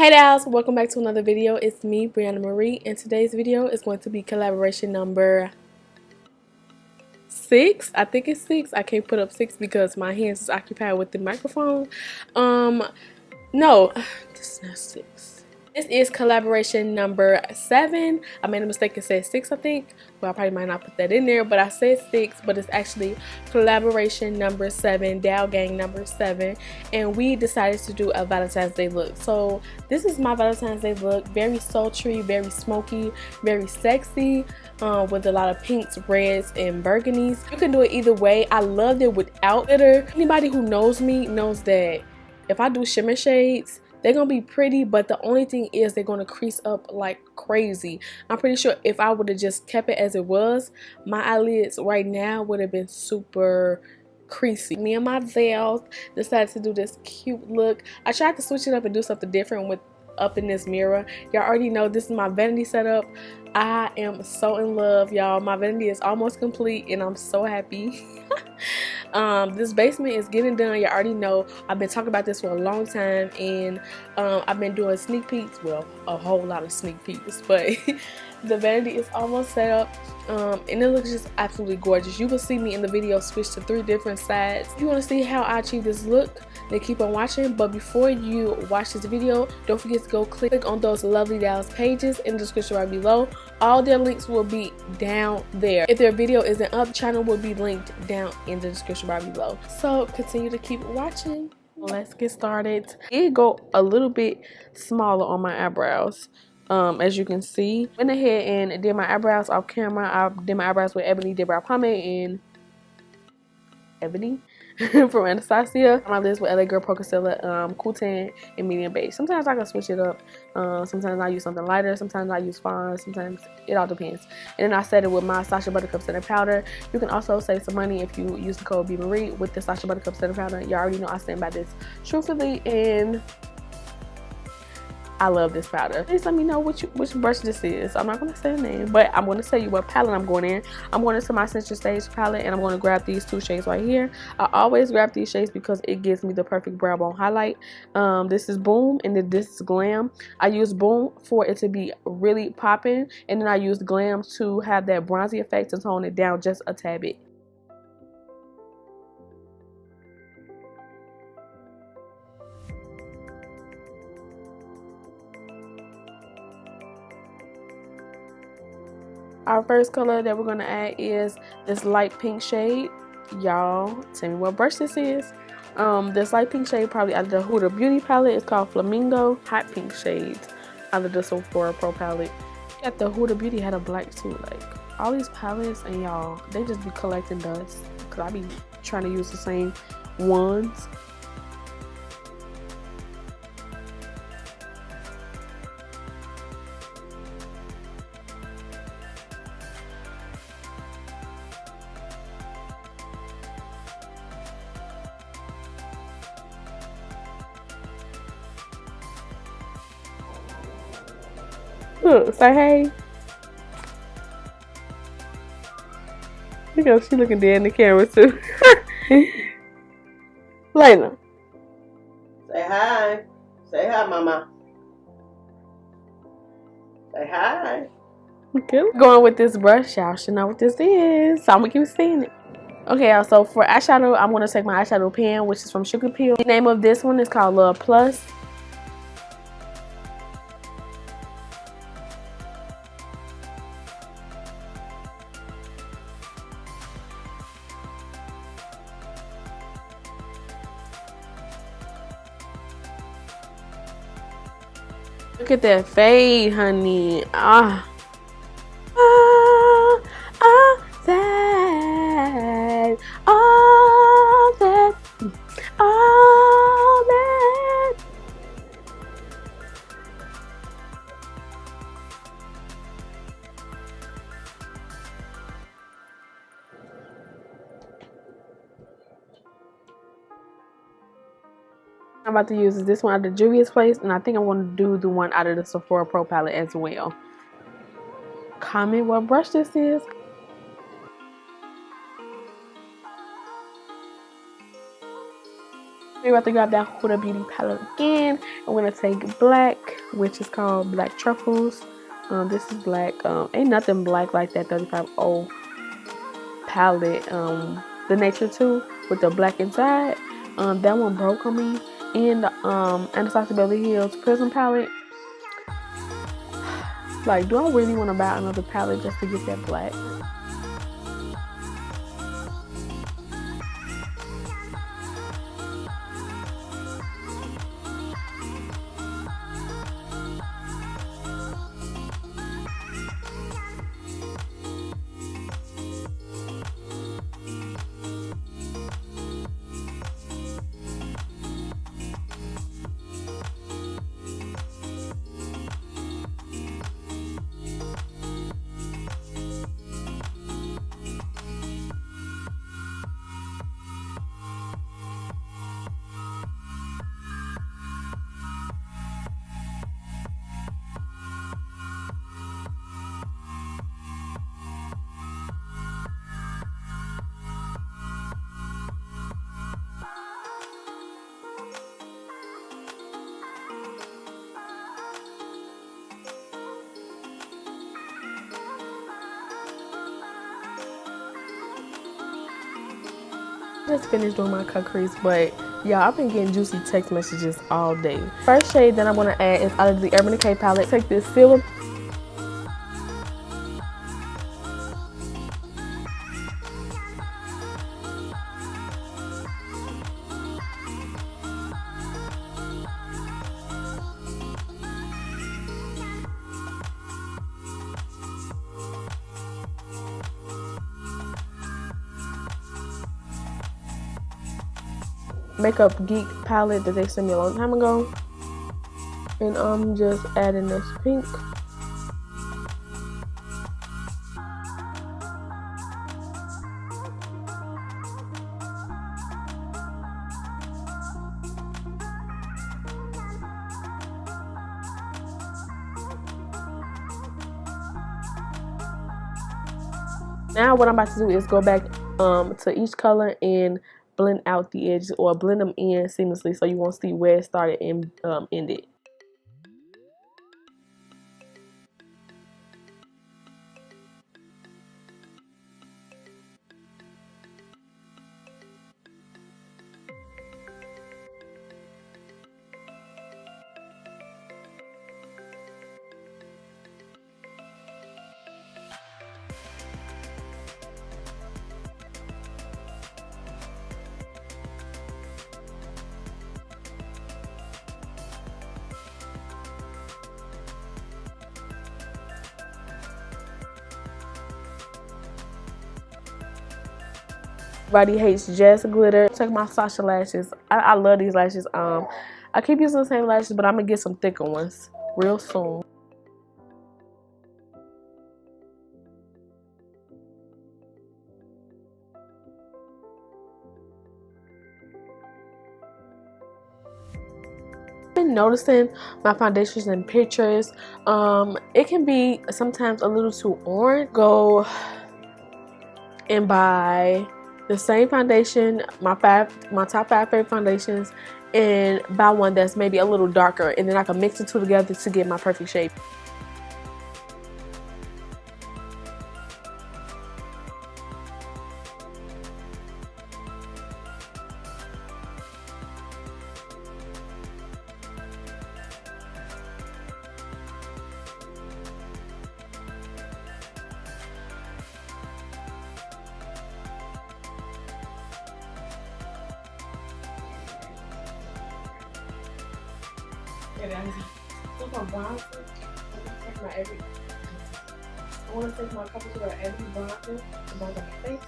Hey guys, welcome back to another video. It's me, Briana Marie, and today's video is going to be collaboration number 6. I think it's 6. I can't put up 6 because my hands is occupied with the microphone. No, this is not 6. This is collaboration number 7. I made a mistake and said 6, I think. Well, I probably might not put that in there, but I said 6, but it's actually collaboration number 7, Dow Gang number 7, and we decided to do a Valentine's Day look. So this is my Valentine's Day look, very sultry, very smoky, very sexy, with a lot of pinks, reds, and burgundies. You can do it either way. I loved it without glitter. Anybody who knows me knows that if I do shimmer shades, they're gonna be pretty, but the only thing is they're gonna crease up like crazy. I'm pretty sure if I would have just kept it as it was, my eyelids right now would have been super creasy. Me and my Zales decided to do this cute look. I tried to switch it up and do something different with up in this mirror. Y'all already know this is my vanity setup. I am so in love, y'all. My vanity is almost complete and I'm so happy. This basement is getting done. You already know I've been talking about this for a long time, and I've been doing sneak peeks, well, a whole lot of sneak peeks, but the vanity is almost set up, and it looks just absolutely gorgeous. You will see me in the video switch to 3 different sides. If you want to see how I achieve this look, then keep on watching. But before you watch this video, don't forget to go click on those lovely gals pages in the description right below. All their links will be down there. If their video isn't up, the channel will be linked down in the description right below. So continue to keep watching. Let's get started. It go a little bit smaller on my eyebrows. As you can see, went ahead and did my eyebrows off camera. I did my eyebrows with Ebony did brow pomade and Ebony from Anastasia. My lids with LA Girl Pro Concealer, Cool Tan, and Medium Beige. Sometimes I can switch it up. Sometimes I use something lighter. Sometimes I use fawn. Sometimes it all depends. And then I set it with my Sasha Buttercup setting powder. You can also save some money if you use the code BMARIE with the Sasha Buttercup setting powder. You already know I stand by this truthfully, and I love this powder. Please let me know which brush this is. I'm not going to say the name, but I'm going to tell you what palette I'm going in. I'm going into my Center Stage palette, and I'm going to grab these 2 shades right here. I always grab these shades because it gives me the perfect brow bone highlight. This is Boom, and then this is Glam. I use Boom for it to be really popping, and then I use Glam to have that bronzy effect and tone it down just a tad bit. Our first color that we're going to add is this light pink shade. Y'all, tell me what brush this is. This light pink shade probably out of the Huda Beauty palette. It's called Flamingo. Hot pink shades out of the Sephora Pro palette. Got the Huda Beauty had a black too. Like, all these palettes, and y'all, they just be collecting dust. Because I be trying to use the same ones. Look, say hey. Look how she looking dead in the camera too. Layla. Say hi. Say hi, mama. Say hi. Okay. Going with this brush, y'all should know what this is. So I'm gonna keep seeing it. Okay, y'all, so for eyeshadow, I'm gonna take my eyeshadow pen, which is from Sugar Peel. The name of this one is called Love Plus. Look at that fade, honey. That. I'm about to use this one out of the Juvias place, and I think I'm going to do the one out of the Sephora Pro palette as well. Comment what brush this is. We're about to grab that Huda Beauty palette again. I'm gonna take black, which is called Black Truffles. This is black. Ain't nothing black like that 35O palette. The Nature 2 with the black inside. That one broke on me. And the Anastasia Beverly Hills Prism palette. Like, do I really want to buy another palette just to get that black? Just finished doing my cut crease, but y'all, I've been getting juicy text messages all day. First shade that I want to add is out of the Urban Decay palette. Take this silver Makeup Geek palette that they sent me a long time ago, and I'm just adding this pink. Now what I'm about to do is go back to each color and blend out the edges, or blend them in seamlessly so you won't see where it started and ended. Everybody hates just glitter. Check my Sasha lashes. I love these lashes. I keep using the same lashes, but I'm gonna get some thicker ones real soon. I've been noticing my foundations and pictures. It can be sometimes a little too orange. Go and buy the same foundation, my top 5 favorite foundations, and buy one that's maybe a little darker, and then I can mix the two together to get my perfect shade. I want to take my couple to Ebony bronzer to bronze on my face.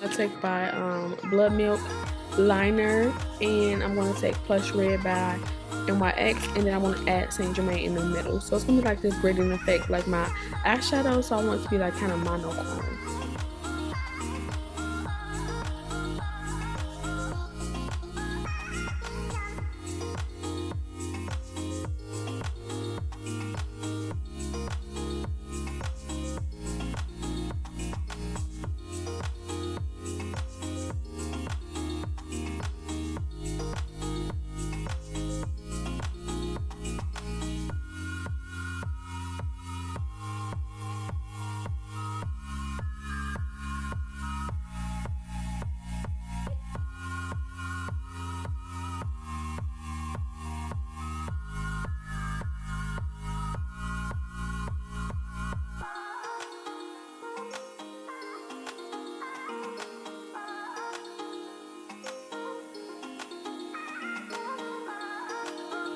I'll take by Blood Milk Liner, and I'm going to take Plush Red by NYX, and then I want to add Saint Germain in the middle. So it's going to be like this gradient effect like my eyeshadow, so I want it to be like kind of monochrome.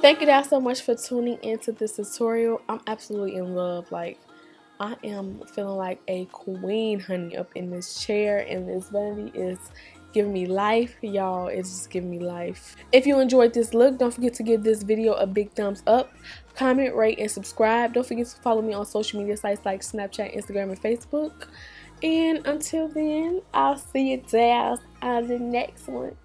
Thank you guys so much for tuning into this tutorial. I'm absolutely in love. Like, I am feeling like a queen, honey, up in this chair, and this vanity is giving me life, y'all. It's just giving me life. If you enjoyed this look, don't forget to give this video a big thumbs up, comment, rate, and subscribe. Don't forget to follow me on social media sites like Snapchat, Instagram, and Facebook. And until then, I'll see you guys on the next one.